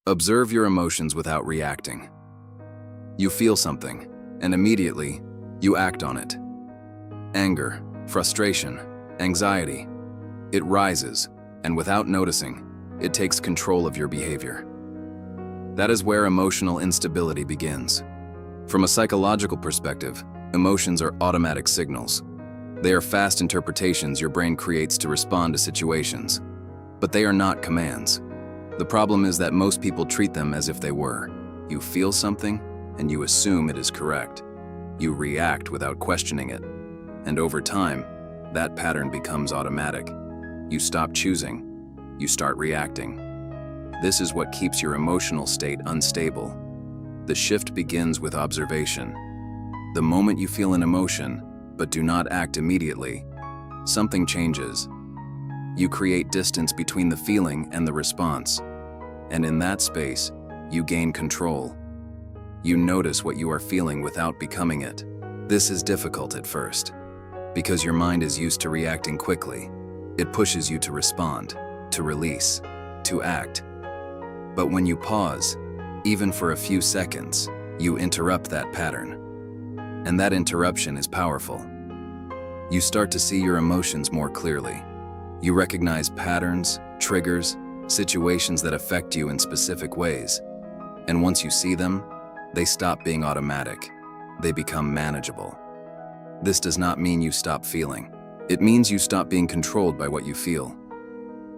Observe your emotions without reacting. You feel something, and immediately, you act on it. Anger, frustration, anxiety. It rises, and without noticing, it takes control of your behavior. That is where emotional instability begins. From a psychological perspective, emotions are automatic signals. They are fast interpretations your brain creates to respond to situations. But they are not commands. The problem is that most people treat them as if they were. You feel something, and you assume it is correct. You react without questioning it. And over time, that pattern becomes automatic. You stop choosing. You start reacting. This is what keeps your emotional state unstable. The shift begins with observation. The moment you feel an emotion, but do not act immediately, something changes. You create distance between the feeling and the response. And in that space, you gain control. You notice what you are feeling without becoming it. This is difficult at first, because your mind is used to reacting quickly. It pushes you to respond, to release, to act. But when you pause, even for a few seconds, you interrupt that pattern. And that interruption is powerful. You start to see your emotions more clearly. You recognize patterns, triggers, situations that affect you in specific ways. And once you see them, they stop being automatic. They become manageable. This does not mean you stop feeling. It means you stop being controlled by what you feel.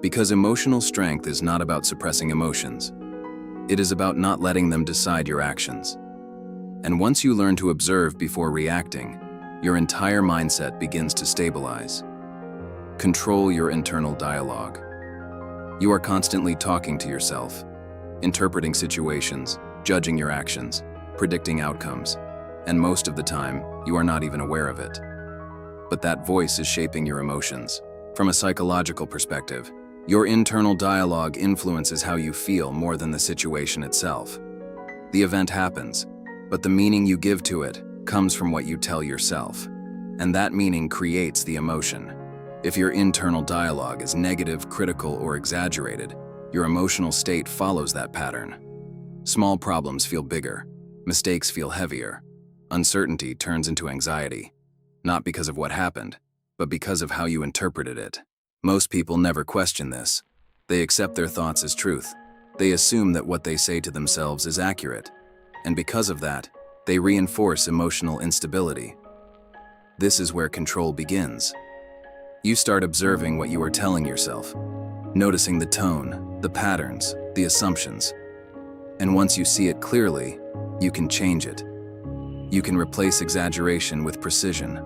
Because emotional strength is not about suppressing emotions. It is about not letting them decide your actions. And once you learn to observe before reacting, your entire mindset begins to stabilize. Control your internal dialogue. You are constantly talking to yourself, interpreting situations, judging your actions, predicting outcomes, and most of the time, you are not even aware of it. But that voice is shaping your emotions. From a psychological perspective, your internal dialogue influences how you feel more than the situation itself. The event happens, but the meaning you give to it comes from what you tell yourself, and that meaning creates the emotion. If your internal dialogue is negative, critical, or exaggerated, your emotional state follows that pattern. Small problems feel bigger, mistakes feel heavier, uncertainty turns into anxiety, not because of what happened, but because of how you interpreted it. Most people never question this. They accept their thoughts as truth. They assume that what they say to themselves is accurate, and because of that, they reinforce emotional instability. This is where control begins. You start observing what you are telling yourself, noticing the tone, the patterns, the assumptions. And once you see it clearly, you can change it. You can replace exaggeration with precision.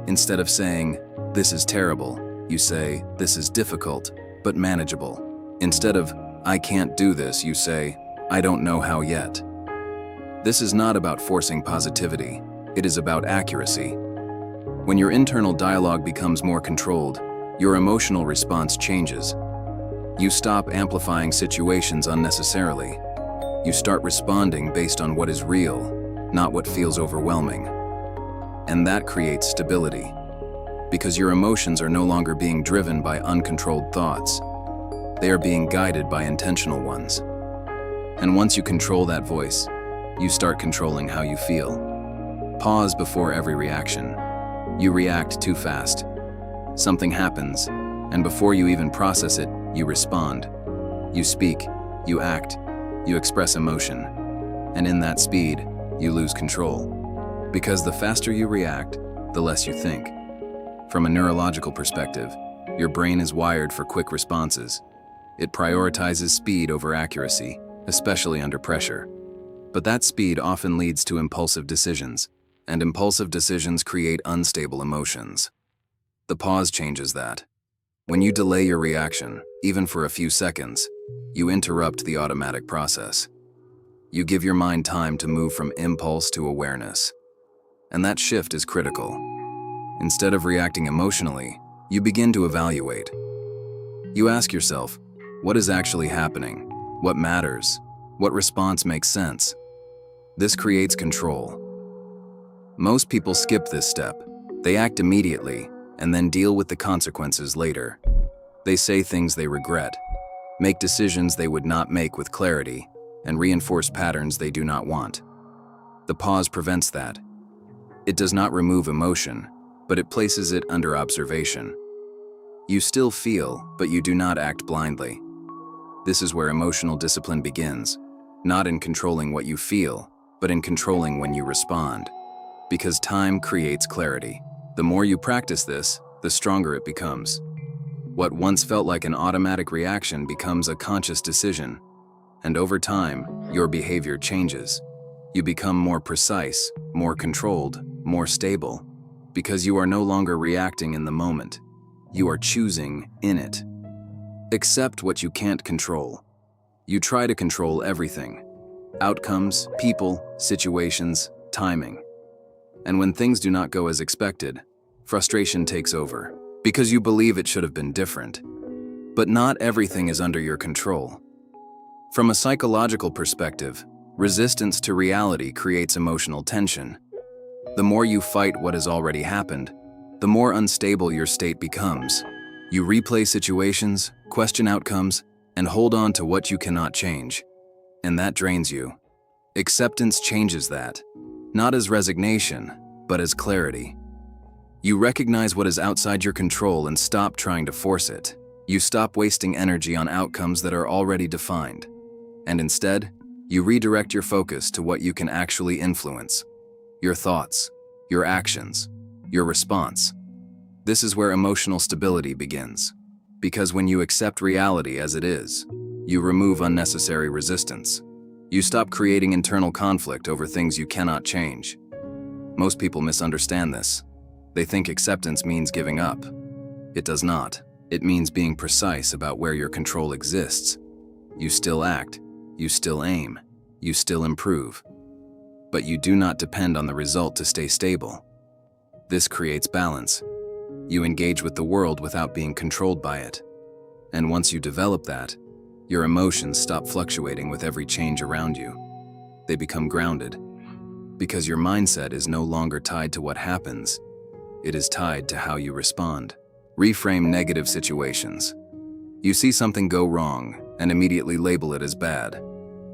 Instead of saying, "This is terrible," you say, "This is difficult, but manageable." Instead of, "I can't do this," you say, "I don't know how yet." This is not about forcing positivity. It is about accuracy. When your internal dialogue becomes more controlled, your emotional response changes. You stop amplifying situations unnecessarily. You start responding based on what is real, not what feels overwhelming. And that creates stability, because your emotions are no longer being driven by uncontrolled thoughts. They are being guided by intentional ones. And once you control that voice, you start controlling how you feel. Pause before every reaction. You react too fast. Something happens, and before you even process it, you respond. You speak, you act, you express emotion. And in that speed, you lose control. Because the faster you react, the less you think. From a neurological perspective, your brain is wired for quick responses. It prioritizes speed over accuracy, especially under pressure. But that speed often leads to impulsive decisions, and impulsive decisions create unstable emotions. The pause changes that. When you delay your reaction, even for a few seconds, you interrupt the automatic process. You give your mind time to move from impulse to awareness. And that shift is critical. Instead of reacting emotionally, you begin to evaluate. You ask yourself, what is actually happening? What matters? What response makes sense? This creates control. Most people skip this step. They act immediately and then deal with the consequences later. They say things they regret, make decisions they would not make with clarity, and reinforce patterns they do not want. The pause prevents that. It does not remove emotion, but it places it under observation. You still feel, but you do not act blindly. This is where emotional discipline begins, not in controlling what you feel, but in controlling when you respond. Because time creates clarity. The more you practice this, the stronger it becomes. What once felt like an automatic reaction becomes a conscious decision, and over time, your behavior changes. You become more precise, more controlled, more stable, because you are no longer reacting in the moment. You are choosing in it. Accept what you can't control. You try to control everything: outcomes, people, situations, timing. And when things do not go as expected, frustration takes over, because you believe it should have been different. But not everything is under your control. From a psychological perspective, resistance to reality creates emotional tension. The more you fight what has already happened, the more unstable your state becomes. You replay situations, question outcomes, and hold on to what you cannot change. And that drains you. Acceptance changes that, not as resignation, but as clarity. You recognize what is outside your control and stop trying to force it. You stop wasting energy on outcomes that are already defined. And instead, you redirect your focus to what you can actually influence: your thoughts, your actions, your response. This is where emotional stability begins. Because when you accept reality as it is, you remove unnecessary resistance. You stop creating internal conflict over things you cannot change. Most people misunderstand this. They think acceptance means giving up. It does not. It means being precise about where your control exists. You still act, you still aim, you still improve. But you do not depend on the result to stay stable. This creates balance. You engage with the world without being controlled by it. And once you develop that, your emotions stop fluctuating with every change around you. They become grounded, because your mindset is no longer tied to what happens. It is tied to how you respond. Reframe negative situations. You see something go wrong and immediately label it as bad.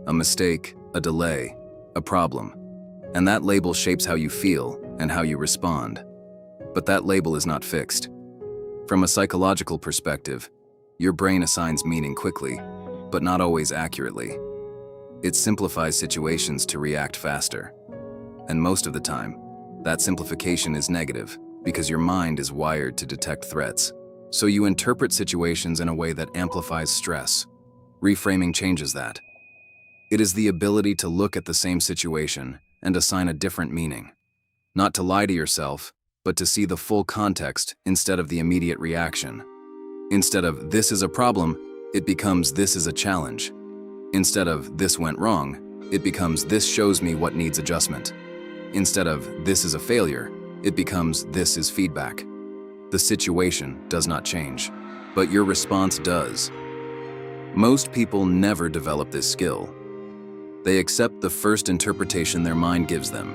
A mistake, a delay, a problem. And that label shapes how you feel and how you respond. But that label is not fixed. From a psychological perspective, your brain assigns meaning quickly, but not always accurately. It simplifies situations to react faster. And most of the time, that simplification is negative because your mind is wired to detect threats. So you interpret situations in a way that amplifies stress. Reframing changes that. It is the ability to look at the same situation and assign a different meaning. Not to lie to yourself, but to see the full context instead of the immediate reaction. Instead of "this is a problem," it becomes "this is a challenge." Instead of "this went wrong," it becomes "this shows me what needs adjustment." Instead of "this is a failure," it becomes "this is feedback." The situation does not change, but your response does. Most people never develop this skill. They accept the first interpretation their mind gives them.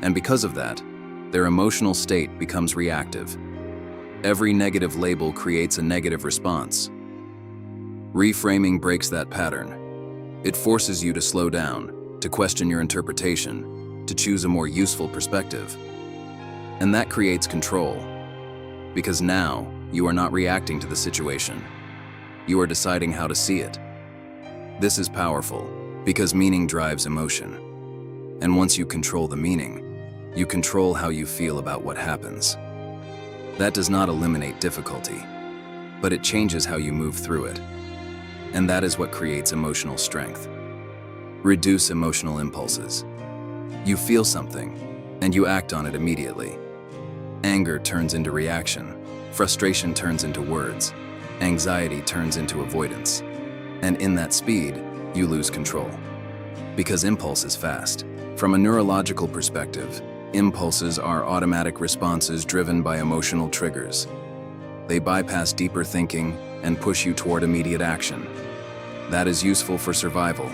And because of that, their emotional state becomes reactive. Every negative label creates a negative response. Reframing breaks that pattern. It forces you to slow down, to question your interpretation, to choose a more useful perspective. And that creates control. Because now, you are not reacting to the situation. You are deciding how to see it. This is powerful, because meaning drives emotion. And once you control the meaning, you control how you feel about what happens. That does not eliminate difficulty, but it changes how you move through it. And that is what creates emotional strength. Reduce emotional impulses. You feel something, and you act on it immediately. Anger turns into reaction. Frustration turns into words. Anxiety turns into avoidance. And in that speed, you lose control. Because impulse is fast. From a neurological perspective, impulses are automatic responses driven by emotional triggers. They bypass deeper thinking and push you toward immediate action. That is useful for survival,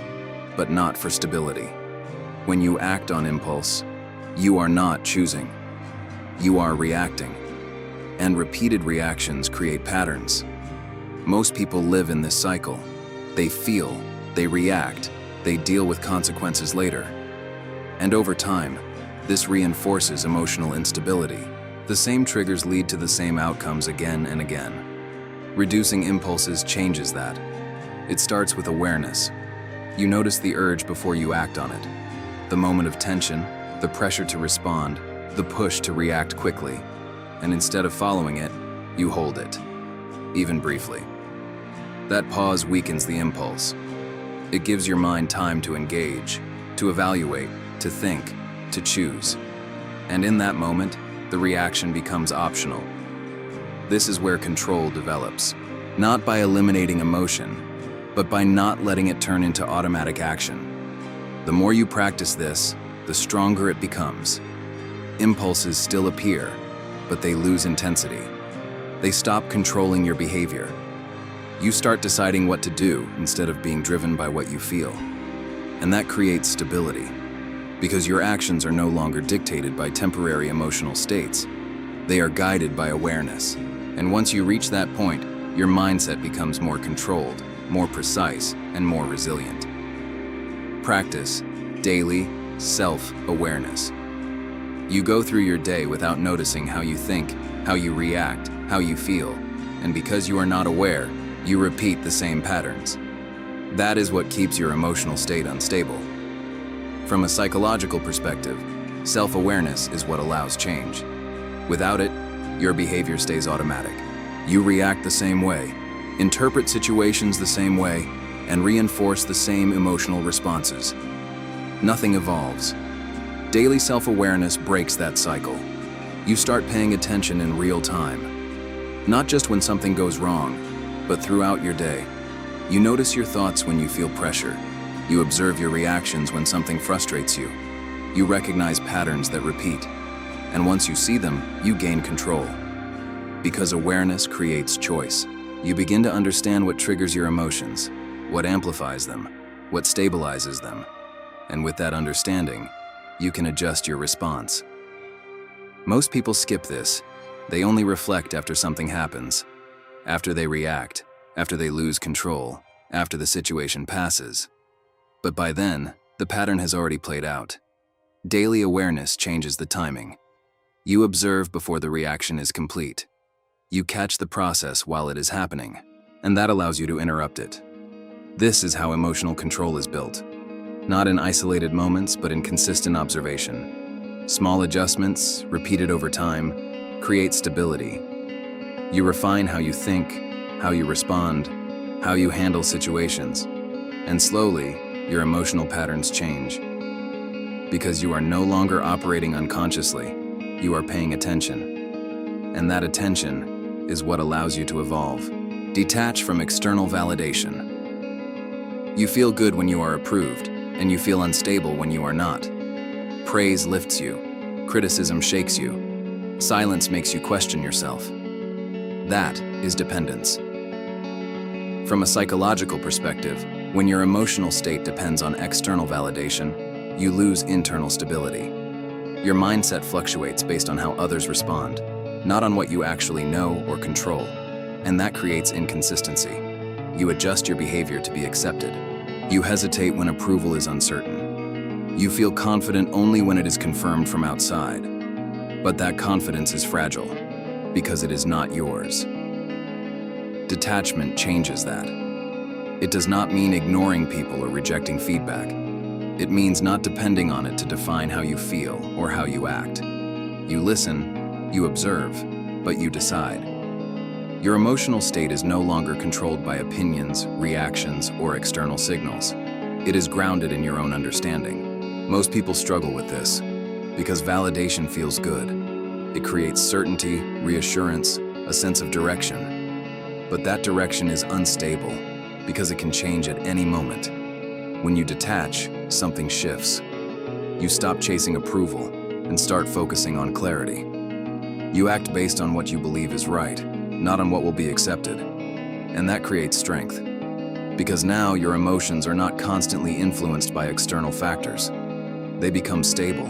but not for stability. When you act on impulse, you are not choosing. You are reacting. And repeated reactions create patterns. Most people live in this cycle. They feel, they react, they deal with consequences later. And over time, this reinforces emotional instability. The same triggers lead to the same outcomes again and again. Reducing impulses changes that. It starts with awareness. You notice the urge before you act on it. The moment of tension, the pressure to respond, the push to react quickly. And instead of following it, you hold it, even briefly. That pause weakens the impulse. It gives your mind time to engage, to evaluate, to think, to choose. And in that moment, the reaction becomes optional. This is where control develops, not by eliminating emotion, but by not letting it turn into automatic action. The more you practice this, the stronger it becomes. Impulses still appear, but they lose intensity. They stop controlling your behavior. You start deciding what to do instead of being driven by what you feel. And that creates stability, because your actions are no longer dictated by temporary emotional states. They are guided by awareness. And once you reach that point, your mindset becomes more controlled, more precise, and more resilient. Practice daily self-awareness. You go through your day without noticing how you think, how you react, how you feel, and because you are not aware, you repeat the same patterns. That is what keeps your emotional state unstable. From a psychological perspective, self-awareness is what allows change. Without it, your behavior stays automatic. You react the same way, interpret situations the same way, and reinforce the same emotional responses. Nothing evolves. Daily self-awareness breaks that cycle. You start paying attention in real time. Not just when something goes wrong, but throughout your day. You notice your thoughts when you feel pressure. You observe your reactions when something frustrates you. You recognize patterns that repeat. And once you see them, you gain control. Because awareness creates choice. You begin to understand what triggers your emotions, what amplifies them, what stabilizes them. And with that understanding, you can adjust your response. Most people skip this. They only reflect after something happens, after they react, after they lose control, after the situation passes. But by then, the pattern has already played out. Daily awareness changes the timing. You observe before the reaction is complete. You catch the process while it is happening, and that allows you to interrupt it. This is how emotional control is built. Not in isolated moments, but in consistent observation. Small adjustments, repeated over time, create stability. You refine how you think, how you respond, how you handle situations, and slowly, your emotional patterns change. Because you are no longer operating unconsciously, you are paying attention. And that attention is what allows you to evolve. Detach from external validation. You feel good when you are approved, and you feel unstable when you are not. Praise lifts you, criticism shakes you, silence makes you question yourself. That is dependence. From a psychological perspective, when your emotional state depends on external validation, you lose internal stability. Your mindset fluctuates based on how others respond, not on what you actually know or control, and that creates inconsistency. You adjust your behavior to be accepted. You hesitate when approval is uncertain. You feel confident only when it is confirmed from outside. But that confidence is fragile, because it is not yours. Detachment changes that. It does not mean ignoring people or rejecting feedback. It means not depending on it to define how you feel or how you act. You listen, you observe, but you decide. Your emotional state is no longer controlled by opinions, reactions, or external signals. It is grounded in your own understanding. Most people struggle with this because validation feels good. It creates certainty, reassurance, a sense of direction. But that direction is unstable because it can change at any moment. When you detach, something shifts. You stop chasing approval and start focusing on clarity. You act based on what you believe is right, not on what will be accepted. And that creates strength. Because now your emotions are not constantly influenced by external factors. They become stable.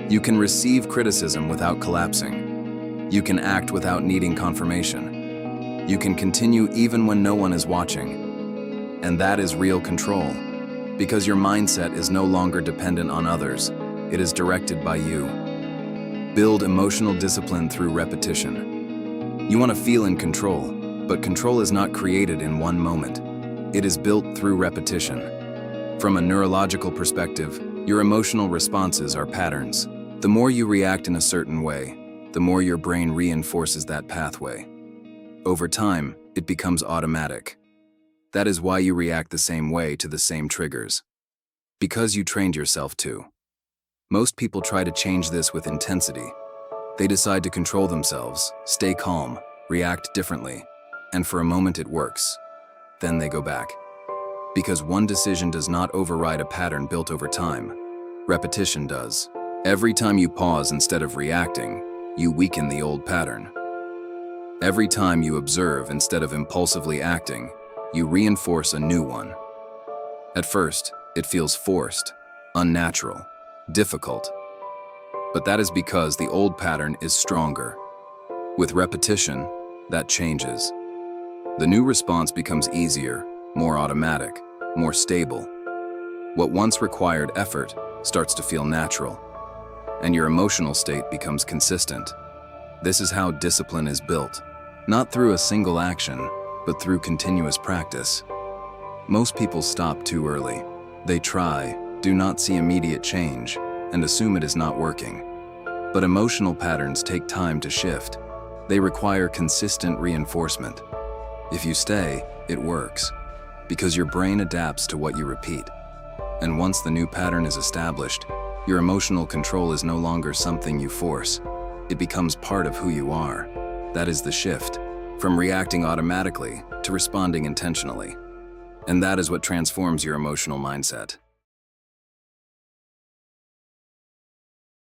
You can receive criticism without collapsing. You can act without needing confirmation. You can continue even when no one is watching. And that is real control. Because your mindset is no longer dependent on others, it is directed by you. Build emotional discipline through repetition. You want to feel in control, but control is not created in one moment. It is built through repetition. From a neurological perspective, your emotional responses are patterns. The more you react in a certain way, the more your brain reinforces that pathway. Over time, it becomes automatic. That is why you react the same way to the same triggers. Because you trained yourself to. Most people try to change this with intensity. They decide to control themselves, stay calm, react differently, and for a moment it works. Then they go back. Because one decision does not override a pattern built over time. Repetition does. Every time you pause instead of reacting, you weaken the old pattern. Every time you observe instead of impulsively acting, you reinforce a new one. At first, it feels forced, unnatural, difficult. But that is because the old pattern is stronger. With repetition, that changes. The new response becomes easier, more automatic, more stable. What once required effort starts to feel natural, and your emotional state becomes consistent. This is how discipline is built, not through a single action, but through continuous practice. Most people stop too early. They try, do not see immediate change, and assume it is not working. But emotional patterns take time to shift. They require consistent reinforcement. If you stay, it works, because your brain adapts to what you repeat. And once the new pattern is established, your emotional control is no longer something you force. It becomes part of who you are. That is the shift, from reacting automatically to responding intentionally. And that is what transforms your emotional mindset.